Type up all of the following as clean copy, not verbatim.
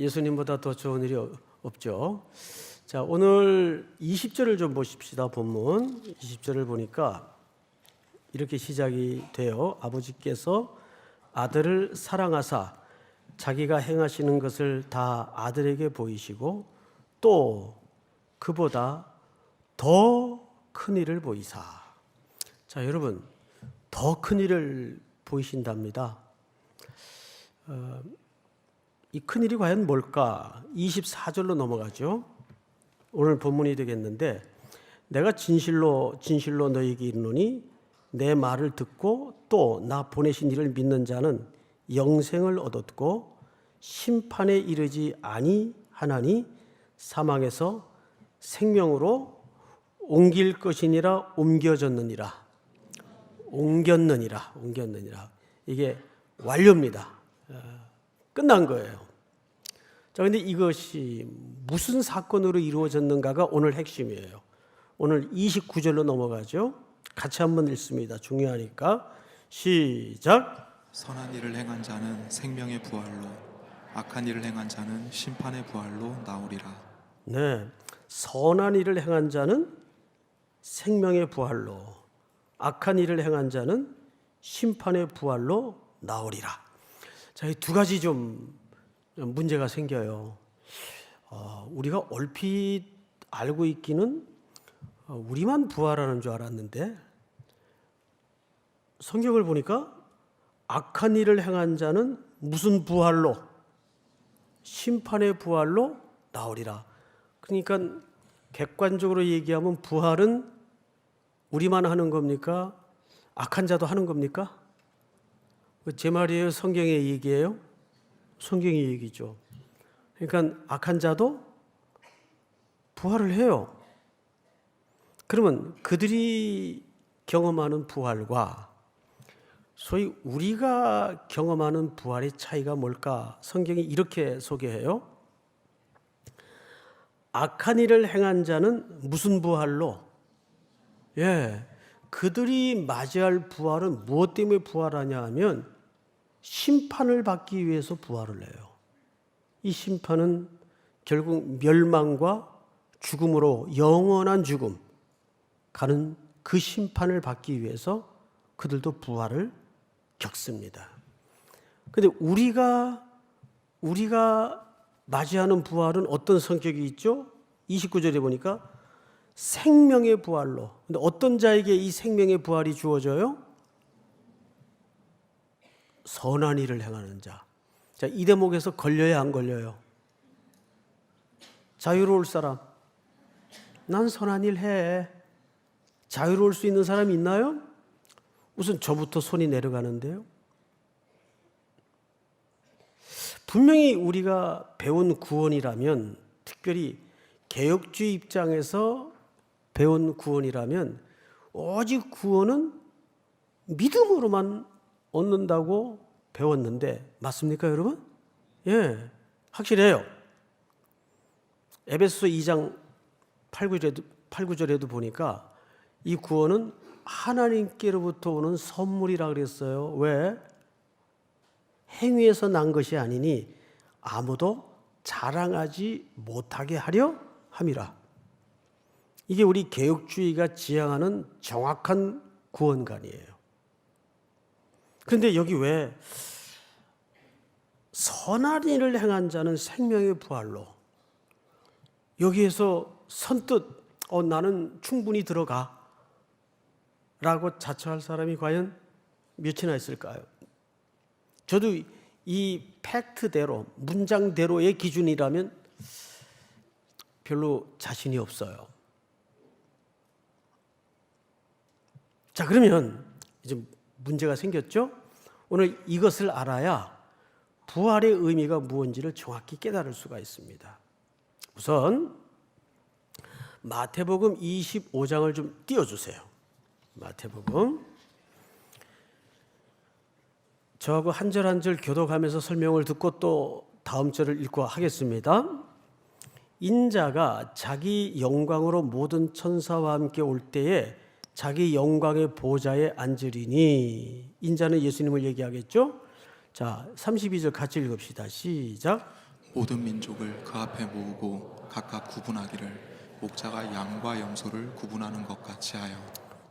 예수님보다 더 좋은 일이 없죠. 자, 오늘 20절을 좀 보십시다. 본문 20절을 보니까 이렇게 시작이 돼요. 아버지께서 아들을 사랑하사 자기가 행하시는 것을 다 아들에게 보이시고 또 그보다 더 큰 일을 보이사. 자, 여러분, 더 큰 일을 보이신답니다. 이 큰 일이 과연 뭘까? 24절로 넘어가죠. 오늘 본문이 되겠는데, 내가 진실로 너희에게 이르노니 내 말을 듣고 또 나 보내신 이를 믿는 자는 영생을 얻었고 심판에 이르지 아니하나니 사망에서 생명으로 옮길 것이니라. 옮겼느니라. 이게 완료입니다. 끝난 거예요. 자, 근데 이것이 무슨 사건으로 이루어졌는가가 오늘 핵심이에요. 오늘 29절로 넘어가죠. 같이 한번 읽습니다. 중요하니까. 시작. 선한 일을 행한 자는 생명의 부활로, 악한 일을 행한 자는 심판의 부활로 나오리라. 네, 선한 일을 행한 자는 생명의 부활로, 악한 일을 행한 자는 심판의 부활로 나오리라. 자, 이 두 가지 좀 문제가 생겨요. 우리가 얼핏 알고 있기는 우리만 부활하는 줄 알았는데 성경을 보니까 악한 일을 행한 자는 무슨 부활로? 심판의 부활로 나오리라. 그러니까 객관적으로 얘기하면 부활은 우리만 하는 겁니까? 악한 자도 하는 겁니까? 제 말이에요? 성경의 얘기예요? 성경의 얘기죠. 그러니까 악한 자도 부활을 해요. 그러면 그들이 경험하는 부활과 소위 우리가 경험하는 부활의 차이가 뭘까? 성경이 이렇게 소개해요. 악한 일을 행한 자는 무슨 부활로? 그들이 맞이할 부활은 무엇 때문에 부활하냐 하면 심판을 받기 위해서 부활을 해요. 이 심판은 결국 멸망과 죽음으로 영원한 죽음 가는 그 심판을 받기 위해서 그들도 부활을 겪습니다. 그런데 우리가 맞이하는 부활은 어떤 성격이 있죠? 29절에 보니까 생명의 부활로. 근데 어떤 자에게 이 생명의 부활이 주어져요? 선한 일을 행하는 자. 자, 이 대목에서 걸려야 안 걸려요? 자유로울 사람. 난 선한 일 해. 자유로울 수 있는 사람이 있나요? 우선 저부터 손이 내려가는데요. 분명히 우리가 배운 구원이라면, 특별히 개혁주의 입장에서 배운 구원이라면 오직 구원은 믿음으로만 얻는다고 배웠는데 맞습니까, 여러분? 확실해요. 에베소서 2장 8, 9절에도 보니까 이 구원은 하나님께로부터 오는 선물이라 그랬어요. 왜? 행위에서 난 것이 아니니 아무도 자랑하지 못하게 하려 함이라. 이게 우리 개혁주의가 지향하는 정확한 구원관이에요. 그런데 여기 왜 선한 일을 행한 자는 생명의 부활로, 여기에서 선뜻 나는 충분히 들어가 라고 자처할 사람이 과연 몇이나 있을까요? 저도 이 팩트대로, 문장대로의 기준이라면 별로 자신이 없어요. 자, 그러면 이제 문제가 생겼죠? 오늘 이것을 알아야 부활의 의미가 무엇인지를 정확히 깨달을 수가 있습니다. 우선 마태복음 25장을 좀 띄워주세요. 마태복음. 저하고 한 절 한 절 교독하면서 설명을 듣고 또 다음 절을 읽고 하겠습니다. 인자가 자기 영광으로 모든 천사와 함께 올 때에 자기 영광의 보좌에 앉으리니. 인자는 예수님을 얘기하겠죠. 자, 32절 같이 읽읍시다. 시작. 모든 민족을 그 앞에 모으고 각각 구분하기를 목자가 양과 염소를 구분하는 것 같이 하여.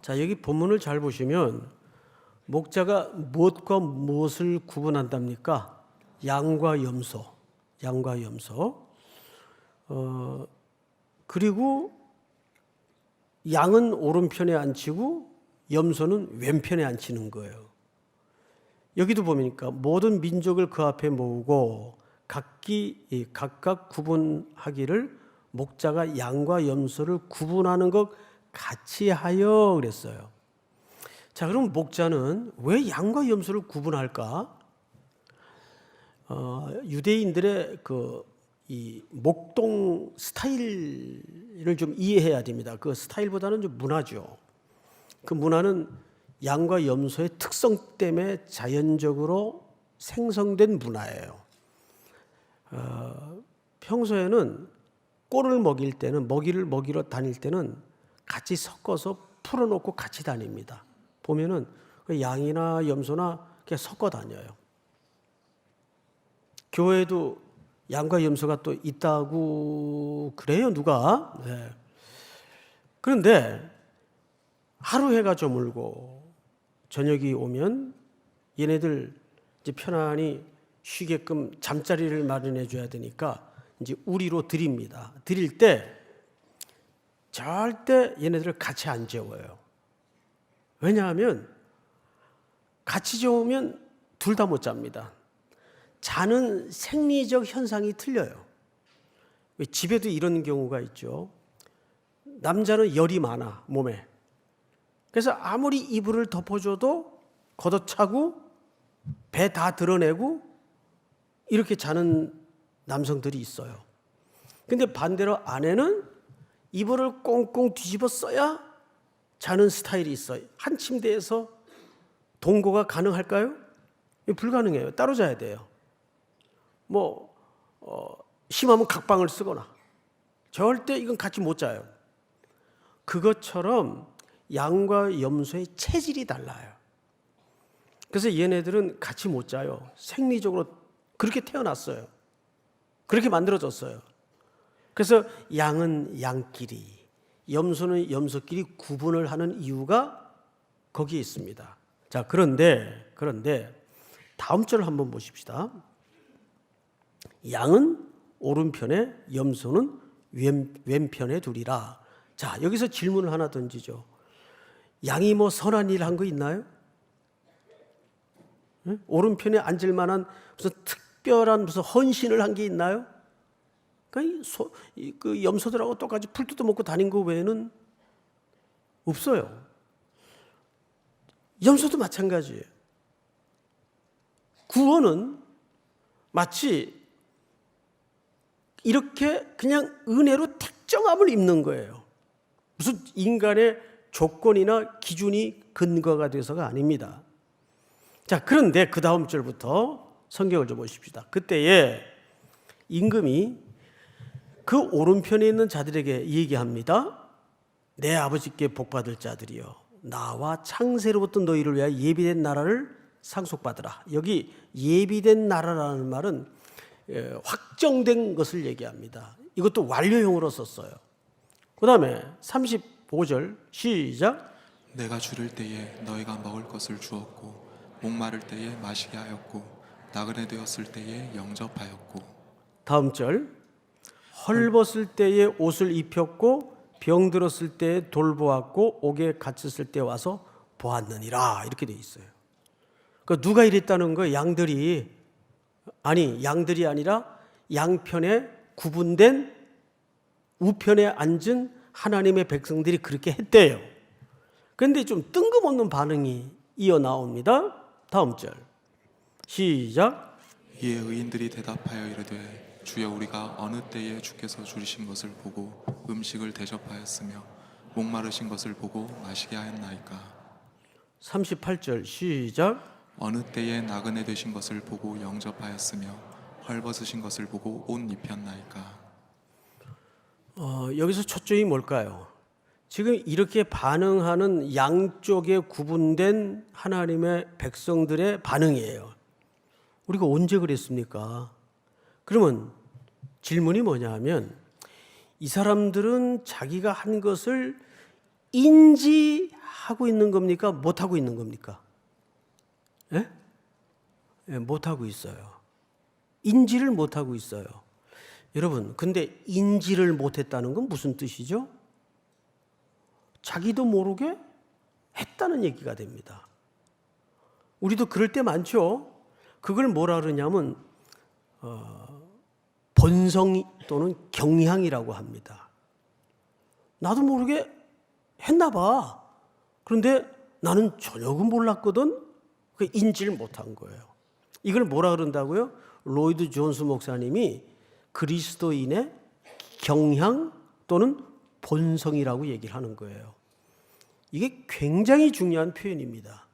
자, 여기 본문을 잘 보시면 목자가 무엇과 무엇을 구분한답니까? 양과 염소, 양과 염소. 그리고 양은 오른편에 앉히고 염소는 왼편에 앉히는 거예요. 여기도 보니까 모든 민족을 그 앞에 모으고 각각 구분하기를 목자가 양과 염소를 구분하는 것 같이 하여 그랬어요. 자, 그럼 목자는 왜 양과 염소를 구분할까? 유대인들의 이 목동 스타일을 좀 이해해야 됩니다. 그 스타일보다는 좀 문화죠. 그 문화는 양과 염소의 특성 때문에 자연적으로 생성된 문화예요. 평소에는 꼴을 먹일 때는 먹이를 먹이러 다닐 때는 같이 섞어서 풀어놓고 같이 다닙니다. 보면은 그 양이나 염소나 그냥 섞어 다녀요. 교회에도 양과 염소가 또 있다고 그래요, 누가? 네. 그런데 하루 해가 저물고 저녁이 오면 얘네들 이제 편안히 쉬게끔 잠자리를 마련해 줘야 되니까 이제 우리로 드립니다. 드릴 때 절대 얘네들을 같이 안 재워요. 왜냐하면 같이 재우면 둘 다 못 잡니다. 자는 생리적 현상이 틀려요. 집에도 이런 경우가 있죠. 남자는 열이 많아, 몸에. 그래서 아무리 이불을 덮어줘도 걷어차고 배 다 드러내고 이렇게 자는 남성들이 있어요. 근데 반대로 아내는 이불을 꽁꽁 뒤집어 써야 자는 스타일이 있어요. 한 침대에서 동거가 가능할까요? 불가능해요. 따로 자야 돼요. 심하면 각방을 쓰거나 절대 이건 같이 못 자요. 그것처럼 양과 염소의 체질이 달라요. 그래서 얘네들은 같이 못 자요. 생리적으로 그렇게 태어났어요. 그렇게 만들어졌어요. 그래서 양은 양끼리, 염소는 염소끼리 구분을 하는 이유가 거기에 있습니다. 자, 그런데 다음 절을 한번 보십시다. 양은 오른편에 염소는 왼편에 두리라. 자, 여기서 질문을 하나 던지죠. 양이 뭐 선한 일 한 거 있나요? 응? 오른편에 앉을 만한 무슨 특별한 무슨 헌신을 한 게 있나요? 그 염소들하고 똑같이 풀 뜯어 먹고 다닌 거 외에는 없어요. 염소도 마찬가지예요. 구원은 마치 이렇게 그냥 은혜로 택정함을 입는 거예요. 무슨 인간의 조건이나 기준이 근거가 돼서가 아닙니다. 자, 그런데 그 다음 절부터 성경을 좀 보십시다. 그때에 임금이 그 오른편에 있는 자들에게 얘기합니다. 내 아버지께 복받을 자들이여, 나와 창세로부터 너희를 위하여 예비된 나라를 상속받으라. 여기 예비된 나라라는 말은 확정된 것을 얘기합니다. 이것도 완료형으로 썼어요. 그 다음에 35절 시작. 내가 줄일 때에 너희가 먹을 것을 주었고 목마를 때에 마시게 하였고 나그네 되었을 때에 영접하였고. 다음 절. 헐벗을 때에 옷을 입혔고 병들었을 때에 돌보았고 옥에 갇혔을 때 와서 보았느니라. 이렇게 돼 있어요. 그러니까 누가 이랬다는 거예요? 양들이 아니라 양편에 구분된 우편에 앉은 하나님의 백성들이 그렇게 했대요. 그런데 좀 뜬금없는 반응이 이어 나옵니다. 다음 절 시작. 이에 의인들이 대답하여 이르되 주여 우리가 어느 때에 주께서 줄이신 것을 보고 음식을 대접하였으며 목마르신 것을 보고 마시게 하였나이까. 38절 시작. 어느 때에 나그네 되신 것을 보고 영접하였으며 헐벗으신 것을 보고 옷 입혔나이까. 여기서 초점이 뭘까요? 지금 이렇게 반응하는 양쪽에 구분된 하나님의 백성들의 반응이에요. 우리가 언제 그랬습니까? 그러면 질문이 뭐냐 하면 이 사람들은 자기가 한 것을 인지하고 있는 겁니까? 못하고 있는 겁니까? 예? 예, 못하고 있어요. 인지를 못하고 있어요. 여러분, 근데 인지를 못했다는 건 무슨 뜻이죠? 자기도 모르게 했다는 얘기가 됩니다. 우리도 그럴 때 많죠. 그걸 뭐라 그러냐면 본성 또는 경향이라고 합니다. 나도 모르게 했나 봐. 그런데 나는 전혀 몰랐거든. 그 인지를 못한 거예요. 이걸 뭐라 그런다고요? 로이드 존스 목사님이 그리스도인의 경향 또는 본성이라고 얘기를 하는 거예요. 이게 굉장히 중요한 표현입니다.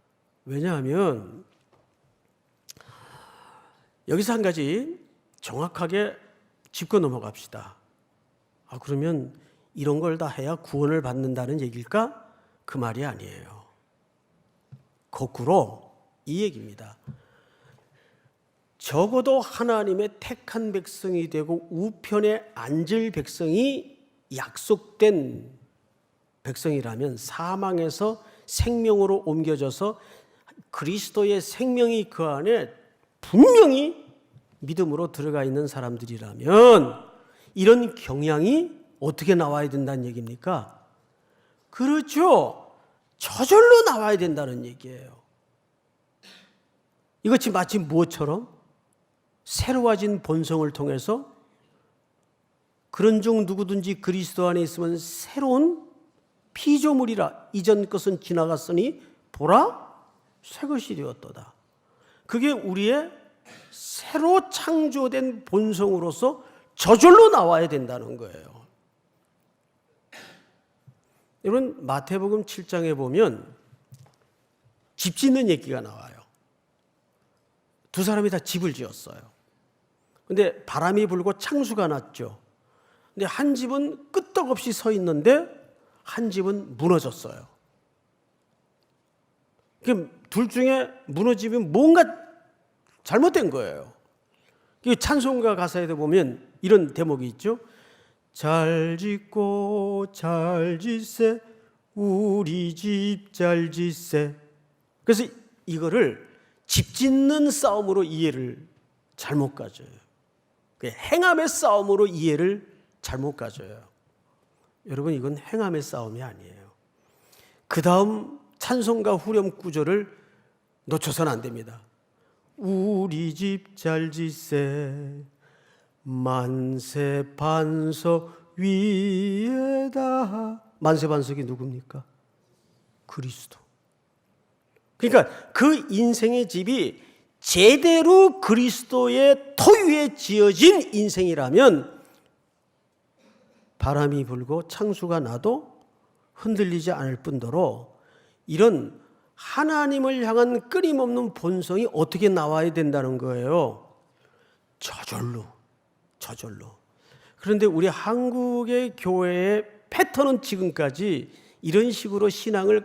왜냐하면 여기서 한 가지 정확하게 짚고 넘어갑시다. 그러면 이런 걸 다 해야 구원을 받는다는 얘기일까? 그 말이 아니에요. 거꾸로 이 얘기입니다. 적어도 하나님의 택한 백성이 되고 우편에 앉을 백성이 약속된 백성이라면 사망에서 생명으로 옮겨져서 그리스도의 생명이 그 안에 분명히 믿음으로 들어가 있는 사람들이라면 이런 경향이 어떻게 나와야 된다는 얘기입니까? 그렇죠. 저절로 나와야 된다는 얘기예요. 이것이 마치 무엇처럼? 새로워진 본성을 통해서 그런 중 누구든지 그리스도 안에 있으면 새로운 피조물이라 이전 것은 지나갔으니 보라 새 것이 되었도다. 그게 우리의 새로 창조된 본성으로서 저절로 나와야 된다는 거예요. 여러분 마태복음 7장에 보면 집 짓는 얘기가 나와요. 두 사람이 다 집을 지었어요. 근데 바람이 불고 창수가 났죠. 근데 한 집은 끄떡없이 서 있는데 한 집은 무너졌어요. 둘 중에 무너지면 뭔가 잘못된 거예요. 찬송가 가사에도 보면 이런 대목이 있죠. 잘 짓고 잘 짓세 우리 집 잘 짓세. 그래서 이거를 집 짓는 싸움으로 이해를 잘못 가져요. 행함의 싸움으로 이해를 잘못 가져요. 여러분 이건 행함의 싸움이 아니에요. 그 다음 찬송가 후렴 구절을 놓쳐서는 안 됩니다. 우리 집 잘 짓세 만세 반석 위에다. 만세 반석이 누굽니까? 그리스도. 그러니까 그 인생의 집이 제대로 그리스도의 터 위에 지어진 인생이라면 바람이 불고 창수가 나도 흔들리지 않을 뿐더러 이런 하나님을 향한 끊임없는 본성이 어떻게 나와야 된다는 거예요. 저절로. 그런데 우리 한국의 교회의 패턴은 지금까지 이런 식으로 신앙을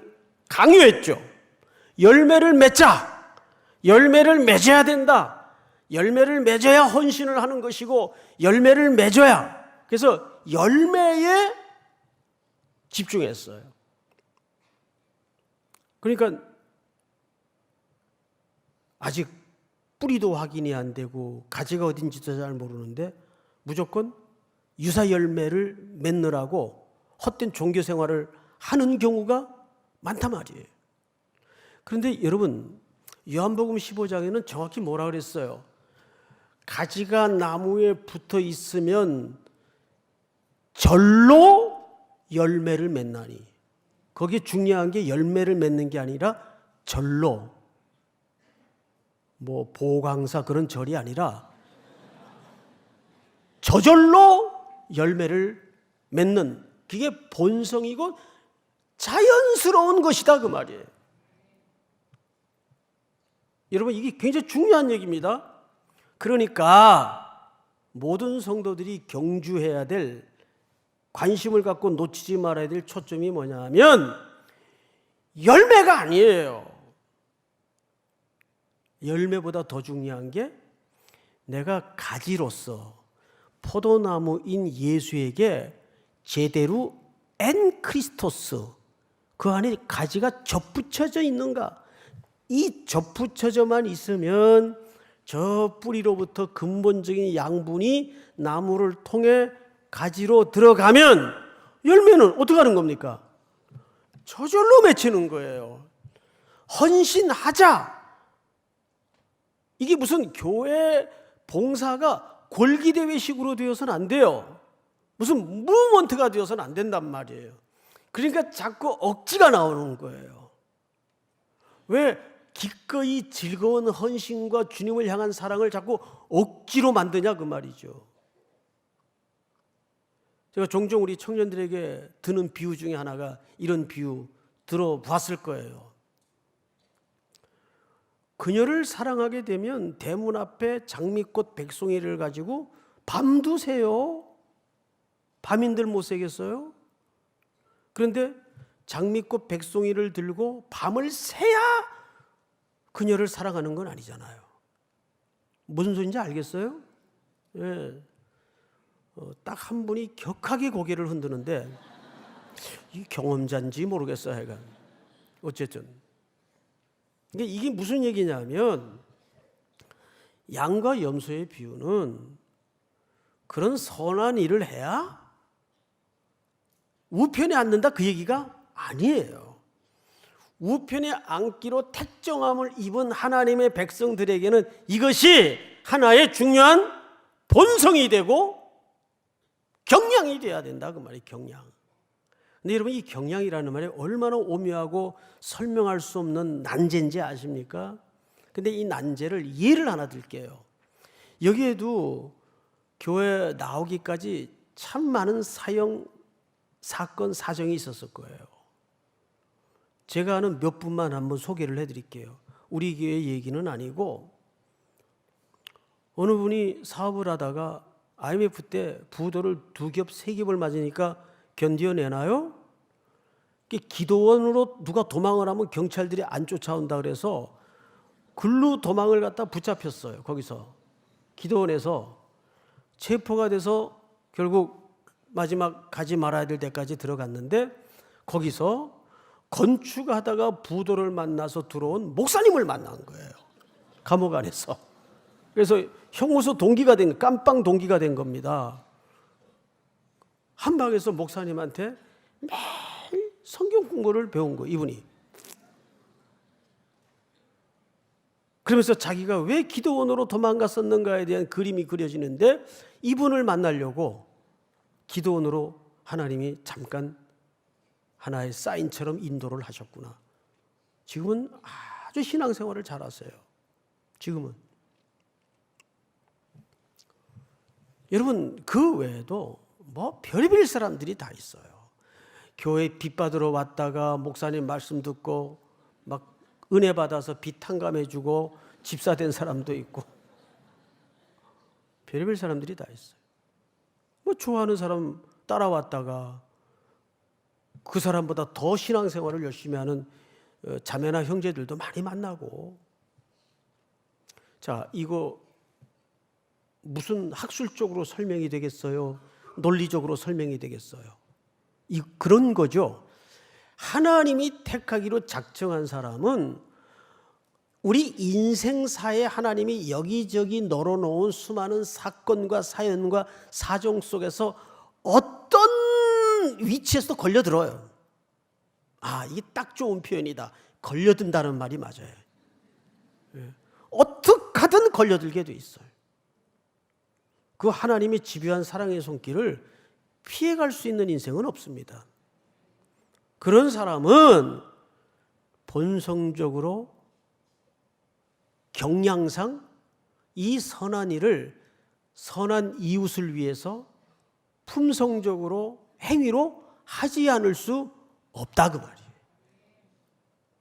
강요했죠. 열매를 맺자. 열매를 맺어야 된다. 열매를 맺어야 헌신을 하는 것이고 열매를 맺어야. 그래서 열매에 집중했어요. 그러니까 아직 뿌리도 확인이 안 되고 가지가 어딘지도 잘 모르는데 무조건 유사 열매를 맺느라고 헛된 종교 생활을 하는 경우가 많단 말이에요. 그런데 여러분 요한복음 15장에는 정확히 뭐라 그랬어요? 가지가 나무에 붙어 있으면 절로 열매를 맺나니. 거기에 중요한 게 열매를 맺는 게 아니라 절로. 보강사 그런 절이 아니라 저절로 열매를 맺는 그게 본성이고 자연스러운 것이다 그 말이에요. 여러분 이게 굉장히 중요한 얘기입니다. 그러니까 모든 성도들이 경주해야 될 관심을 갖고 놓치지 말아야 될 초점이 뭐냐 하면 열매가 아니에요. 열매보다 더 중요한 게 내가 가지로서 포도나무인 예수에게 제대로 엔 크리스토스, 그 안에 가지가 접붙여져 있는가? 이 접붙여져만 있으면 저 뿌리로부터 근본적인 양분이 나무를 통해 가지로 들어가면 열매는 어떻게 하는 겁니까? 저절로 맺히는 거예요. 헌신하자. 이게 무슨 교회 봉사가 골기대회식으로 되어서는 안 돼요. 무슨 무브먼트가 되어서는 안 된단 말이에요. 그러니까 자꾸 억지가 나오는 거예요. 왜 기꺼이 즐거운 헌신과 주님을 향한 사랑을 자꾸 억지로 만드냐 그 말이죠. 제가 종종 우리 청년들에게 드는 비유 중에 하나가 이런 비유 들어봤을 거예요. 그녀를 사랑하게 되면 대문 앞에 장미꽃 백송이를 가지고 밤두세요. 밤인들 못 새겠어요? 그런데 장미꽃 백송이를 들고 밤을 새야 그녀를 사랑하는 건 아니잖아요. 무슨 소리인지 알겠어요? 예. 딱 한 분이 격하게 고개를 흔드는데 이 경험자인지 모르겠어요. 하여간 어쨌든 이게 무슨 얘기냐면 양과 염소의 비유는 그런 선한 일을 해야 우편에 앉는다 그 얘기가 아니에요. 우편에 앉기로 택정함을 입은 하나님의 백성들에게는 이것이 하나의 중요한 본성이 되고 경량이 돼야 된다 그 말이에요. 경량. 근데 여러분 이 경량이라는 말이 얼마나 오묘하고 설명할 수 없는 난제인지 아십니까? 근데 이 난제를 예를 하나 들게요. 여기에도 교회 나오기까지 참 많은 사건 사정이 있었을 거예요. 제가 아는 몇 분만 한번 소개를 해드릴게요. 우리 교회 얘기는 아니고 어느 분이 사업을 하다가 IMF 때 부도를 2겹, 3겹을 맞으니까 견뎌내나요? 기도원으로 누가 도망을 하면 경찰들이 안 쫓아온다 그래서 글로 도망을 갖다 붙잡혔어요. 거기서 기도원에서 체포가 돼서 결국 마지막 가지 말아야 될 데까지 들어갔는데 거기서 건축하다가 부도를 만나서 들어온 목사님을 만난 거예요. 감옥 안에서. 그래서 형무소 동기가 된, 깜빵 동기가 된 겁니다. 한 방에서 목사님한테 매일 성경 공부를 배운 거예요, 이분이. 그러면서 자기가 왜 기도원으로 도망갔었는가에 대한 그림이 그려지는데 이분을 만나려고 기도원으로 하나님이 잠깐 하나의 사인처럼 인도를 하셨구나. 지금은 아주 신앙생활을 잘하세요. 지금은. 여러분 그 외에도 뭐 별의별 사람들이 다 있어요. 교회 빚 받으러 왔다가 목사님 말씀 듣고 막 은혜 받아서 빚 탕감해주고 집사 된 사람도 있고 별의별 사람들이 다 있어요. 뭐 좋아하는 사람 따라왔다가 그 사람보다 더 신앙생활을 열심히 하는 자매나 형제들도 많이 만나고. 자, 이거 무슨 학술적으로 설명이 되겠어요? 논리적으로 설명이 되겠어요? 그런 거죠. 하나님이 택하기로 작정한 사람은 우리 인생사에 하나님이 여기저기 널어놓은 수많은 사건과 사연과 사정 속에서 어떤 위치에서 걸려들어요. 이게 딱 좋은 표현이다. 걸려든다는 말이 맞아요. 어떻게 하든 걸려들게 돼 있어요. 그 하나님의 집요한 사랑의 손길을 피해갈 수 있는 인생은 없습니다. 그런 사람은 본성적으로 경향상 이 선한 일을 선한 이웃을 위해서 품성적으로 행위로 하지 않을 수 없다 그 말이에요.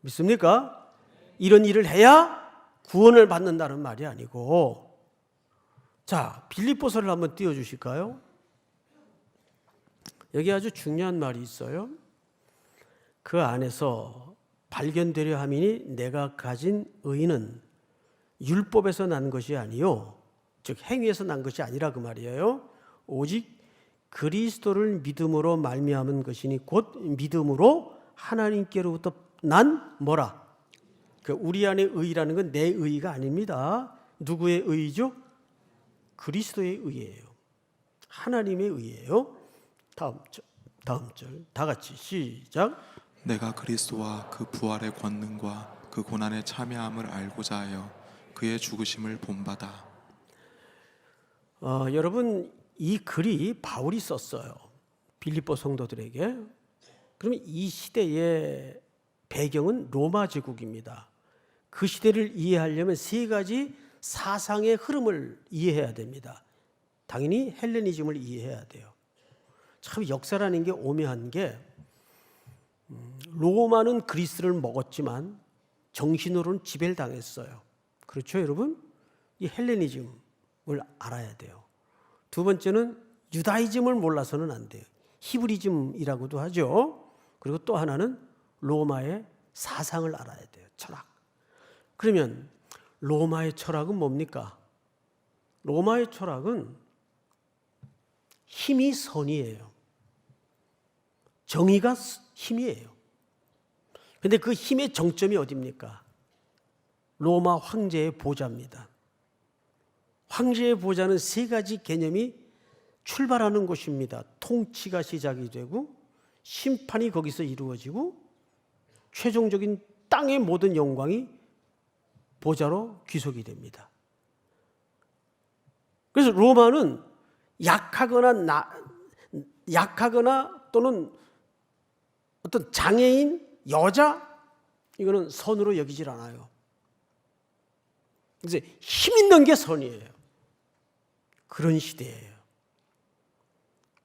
믿습니까? 이런 일을 해야 구원을 받는다는 말이 아니고. 자, 빌립보서를 한번 띄워주실까요? 여기 아주 중요한 말이 있어요. 그 안에서 발견되려 함이니 내가 가진 의는 율법에서 난 것이 아니요 즉 행위에서 난 것이 아니라 그 말이에요. 오직 그리스도를 믿음으로 말미암은 것이니 곧 믿음으로 하나님께로부터 난 뭐라? 그 우리 안의 의라는 건 내 의가 아닙니다. 누구의 의죠? 그리스도의 의예요. 하나님의 의예요. 다음 절 다 같이 시작. 내가 그리스도와 그 부활의 권능과 그 고난의 참여함을 알고자 하여 그의 죽으심을 본받아. 여러분, 이 글이 바울이 썼어요. 빌립보 성도들에게. 그러면 이 시대의 배경은 로마 제국입니다. 그 시대를 이해하려면 세 가지 사상의 흐름을 이해해야 됩니다. 당연히 헬레니즘을 이해해야 돼요. 참 역사라는 게 오묘한 게 로마는 그리스를 먹었지만 정신으로는 지배를 당했어요. 그렇죠, 여러분? 이 헬레니즘을 알아야 돼요. 두 번째는 유다이즘을 몰라서는 안 돼요. 히브리즘이라고도 하죠. 그리고 또 하나는 로마의 사상을 알아야 돼요. 철학. 그러면 로마의 철학은 뭡니까? 로마의 철학은 힘이 선이에요. 정의가 힘이에요. 그런데 그 힘의 정점이 어디입니까? 로마 황제의 보좌입니다. 황제의 보좌는 세 가지 개념이 출발하는 곳입니다. 통치가 시작이 되고 심판이 거기서 이루어지고 최종적인 땅의 모든 영광이 보좌로 귀속이 됩니다. 그래서 로마는 약하거나 또는 어떤 장애인, 여자 이거는 선으로 여기질 않아요. 이제 힘 있는 게 선이에요. 그런 시대예요.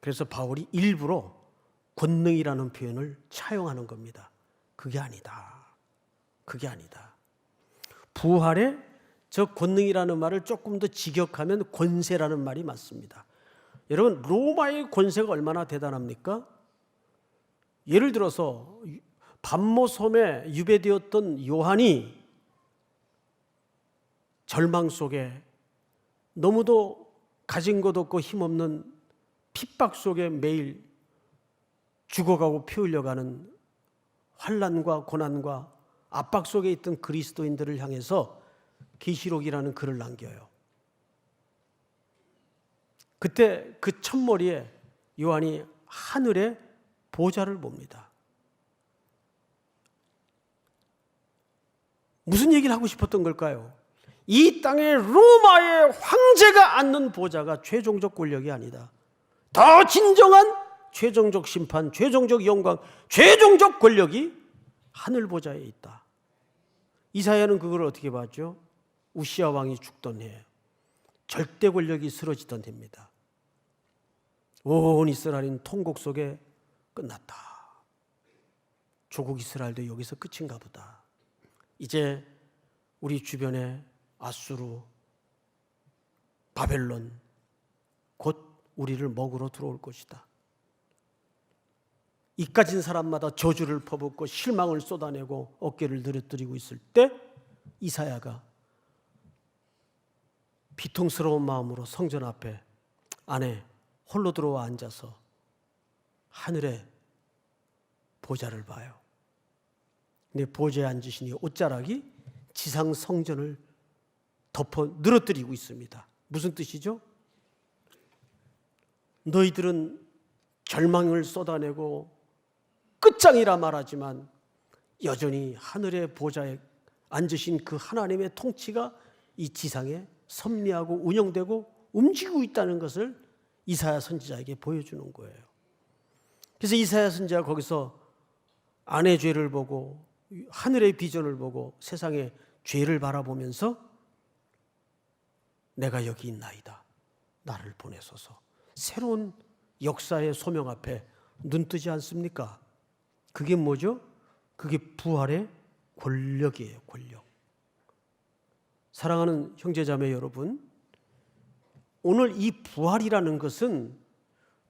그래서 바울이 일부러 권능이라는 표현을 차용하는 겁니다. 그게 아니다. 그게 아니다. 부활에 저 권능이라는 말을 조금 더 직역하면 권세라는 말이 맞습니다. 여러분, 로마의 권세가 얼마나 대단합니까? 예를 들어서 밤모섬에 유배되었던 요한이 절망 속에 너무도 가진 것 없고 힘없는 핍박 속에 매일 죽어가고 피 흘려가는 환난과 고난과 압박 속에 있던 그리스도인들을 향해서 계시록이라는 글을 남겨요. 그때 그 첫머리에 요한이 하늘의 보좌를 봅니다. 무슨 얘기를 하고 싶었던 걸까요? 이 땅에 로마의 황제가 앉는 보좌가 최종적 권력이 아니다. 더 진정한 최종적 심판, 최종적 영광, 최종적 권력이 하늘 보좌에 있다. 이사야는 그걸 어떻게 봤죠? 우시아 왕이 죽던 해 절대 권력이 쓰러지던 해입니다. 온 이스라엘은 통곡 속에 끝났다. 조국 이스라엘도 여기서 끝인가 보다. 이제 우리 주변에 아수르, 바벨론 곧 우리를 먹으러 들어올 것이다. 이까진 사람마다 저주를 퍼붓고 실망을 쏟아내고 어깨를 늘어뜨리고 있을 때 이사야가 비통스러운 마음으로 성전 앞에 안에 홀로 들어와 앉아서 하늘의 보좌를 봐요. 근데 보좌에 앉으시니 옷자락이 지상 성전을 덮어 늘어뜨리고 있습니다. 무슨 뜻이죠? 너희들은 절망을 쏟아내고 끝장이라 말하지만 여전히 하늘의 보좌에 앉으신 그 하나님의 통치가 이 지상에 섭리하고 운영되고 움직이고 있다는 것을 이사야 선지자에게 보여주는 거예요. 그래서 이사야 선지자가 거기서 아내 죄를 보고 하늘의 비전을 보고 세상의 죄를 바라보면서 내가 여기 있나이다. 나를 보내소서. 새로운 역사의 소명 앞에 눈뜨지 않습니까? 그게 뭐죠? 그게 부활의 권력이에요. 권력. 사랑하는 형제자매 여러분, 오늘 이 부활이라는 것은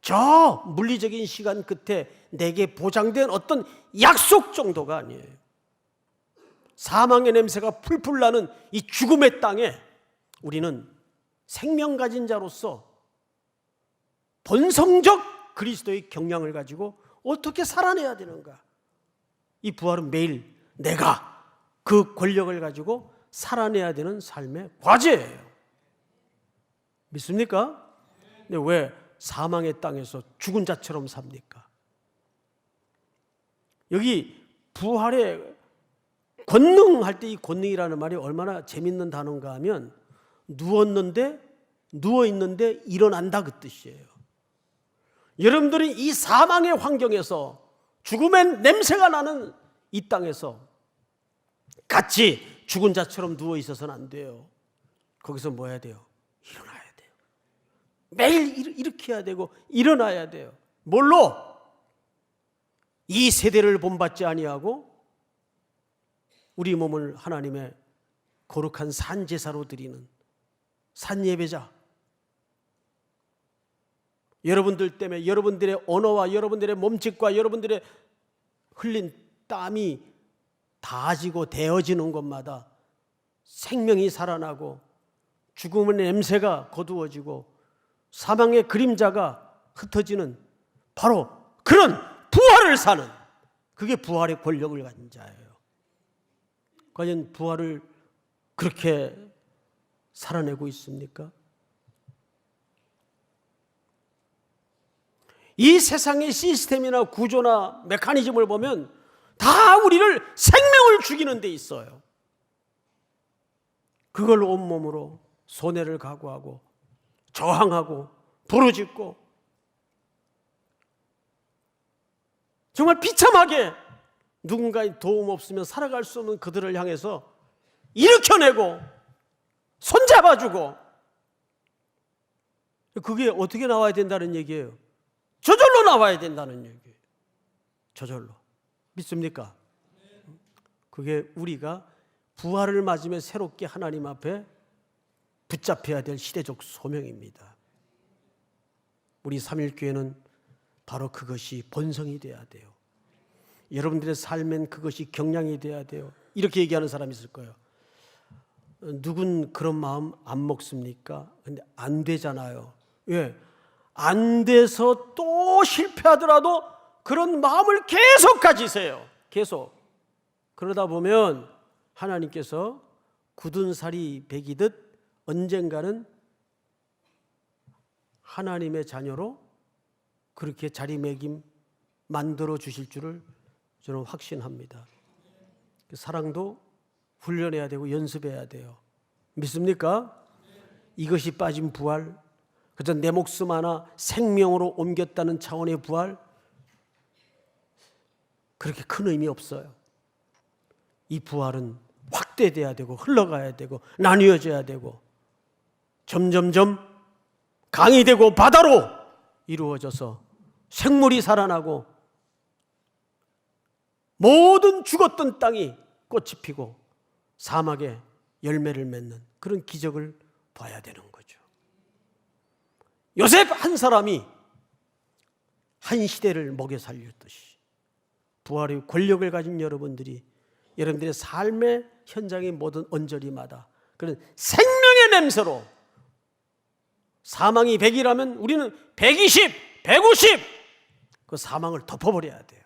저 물리적인 시간 끝에 내게 보장된 어떤 약속 정도가 아니에요. 사망의 냄새가 풀풀 나는 이 죽음의 땅에 우리는 생명 가진 자로서 본성적 그리스도의 경량을 가지고 어떻게 살아내야 되는가? 이 부활은 매일 내가 그 권력을 가지고 살아내야 되는 삶의 과제예요. 믿습니까? 근데 왜 사망의 땅에서 죽은 자처럼 삽니까? 여기 부활의 권능할 때 이 권능이라는 말이 얼마나 재밌는 단어인가 하면 누워있는데 일어난다 그 뜻이에요. 여러분들이 이 사망의 환경에서 죽음의 냄새가 나는 이 땅에서 같이 죽은 자처럼 누워 있어서는 안 돼요. 거기서 뭐 해야 돼요? 일어나야 돼요. 매일 일으켜야 되고 일어나야 돼요. 뭘로? 이 세대를 본받지 아니하고 우리 몸을 하나님의 거룩한 산제사로 드리는 산예배자. 여러분들 때문에 여러분들의 언어와 여러분들의 몸짓과 여러분들의 흘린 땀이 다지고 데워지는 것마다 생명이 살아나고 죽음의 냄새가 거두어지고 사망의 그림자가 흩어지는 바로 그런 부활을 사는, 그게 부활의 권력을 가진 자예요. 과연 부활을 그렇게 살아내고 있습니까? 이 세상의 시스템이나 구조나 메커니즘을 보면 다 우리를 생명을 죽이는 데 있어요. 그걸 온몸으로 손해를 각오하고 저항하고 부르짖고 정말 비참하게 누군가의 도움 없으면 살아갈 수 없는 그들을 향해서 일으켜내고 손잡아주고, 그게 어떻게 나와야 된다는 얘기예요? 저절로 나와야 된다는 얘기예요. 저절로. 믿습니까? 그게 우리가 부활을 맞으며 새롭게 하나님 앞에 붙잡혀야 될 시대적 소명입니다. 우리 삼일교회는 바로 그것이 본성이 돼야 돼요. 여러분들의 삶엔 그것이 경량이 돼야 돼요. 이렇게 얘기하는 사람이 있을 거예요. 누군 그런 마음 안 먹습니까? 근데 안 되잖아요. 왜? 안 돼서 또 실패하더라도 그런 마음을 계속 가지세요. 계속. 그러다 보면 하나님께서 굳은 살이 배기듯 언젠가는 하나님의 자녀로 그렇게 자리매김 만들어 주실 줄을 저는 확신합니다. 사랑도 훈련해야 되고 연습해야 돼요. 믿습니까? 이것이 빠진 부활, 그저 내 목숨 하나 생명으로 옮겼다는 차원의 부활, 그렇게 큰 의미 없어요. 이 부활은 확대돼야 되고 흘러가야 되고 나뉘어져야 되고 점점점 강이 되고 바다로 이루어져서 생물이 살아나고 모든 죽었던 땅이 꽃이 피고 사막에 열매를 맺는 그런 기적을 봐야 되는 거죠. 요셉 한 사람이 한 시대를 먹여 살렸듯이 부활의 권력을 가진 여러분들의 삶의 현장의 모든 언저리마다 그런 생명의 냄새로, 사망이 100이라면 우리는 120, 150 그 사망을 덮어버려야 돼요.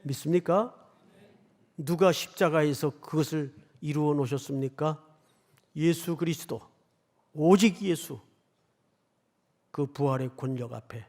믿습니까? 누가 십자가에서 그것을 이루어 놓으셨습니까? 예수 그리스도, 오직 예수, 그 부활의 권력 앞에